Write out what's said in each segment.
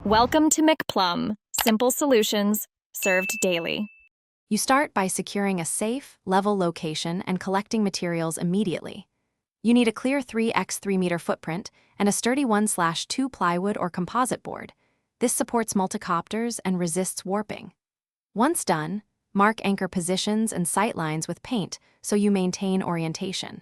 Welcome to McPlum, simple solutions served daily. You start by securing a safe, level location and collecting materials immediately. You need a clear 3x3 meter footprint and a sturdy 1/2 plywood or composite board. This supports multicopters and resists warping. Once done, mark anchor positions and sight lines with paint so you maintain orientation.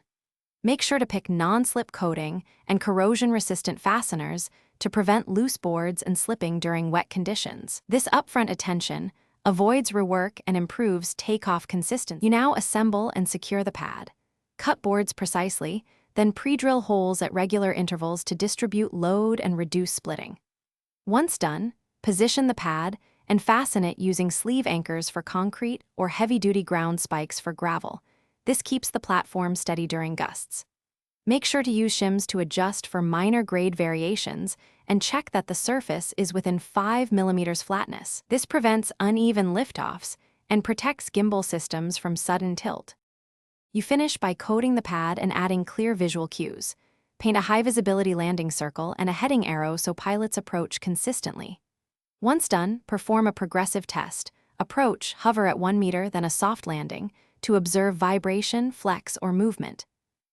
Make sure to pick non-slip coating and corrosion-resistant fasteners to prevent loose boards and slipping during wet conditions. This upfront attention avoids rework and improves takeoff consistency. You now assemble and secure the pad. Cut boards precisely, then pre-drill holes at regular intervals to distribute load and reduce splitting. Once done, position the pad and fasten it using sleeve anchors for concrete or heavy-duty ground spikes for gravel. This keeps the platform steady during gusts. Make sure to use shims to adjust for minor grade variations and check that the surface is within 5 mm flatness. This prevents uneven liftoffs and protects gimbal systems from sudden tilt. You finish by coating the pad and adding clear visual cues. Paint a high-visibility landing circle and a heading arrow so pilots approach consistently. Once done, perform a progressive test. Approach, hover at 1 meter, then a soft landing, to observe vibration, flex, or movement.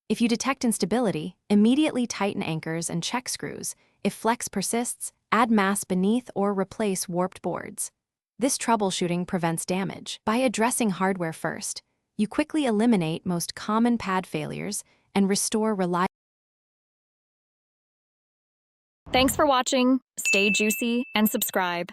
If you detect instability, immediately tighten anchors and check screws. If flex persists, add mass beneath or replace warped boards. This troubleshooting prevents damage. By addressing hardware first, you quickly eliminate most common pad failures and restore reliability. Thanks for watching. Stay juicy and subscribe.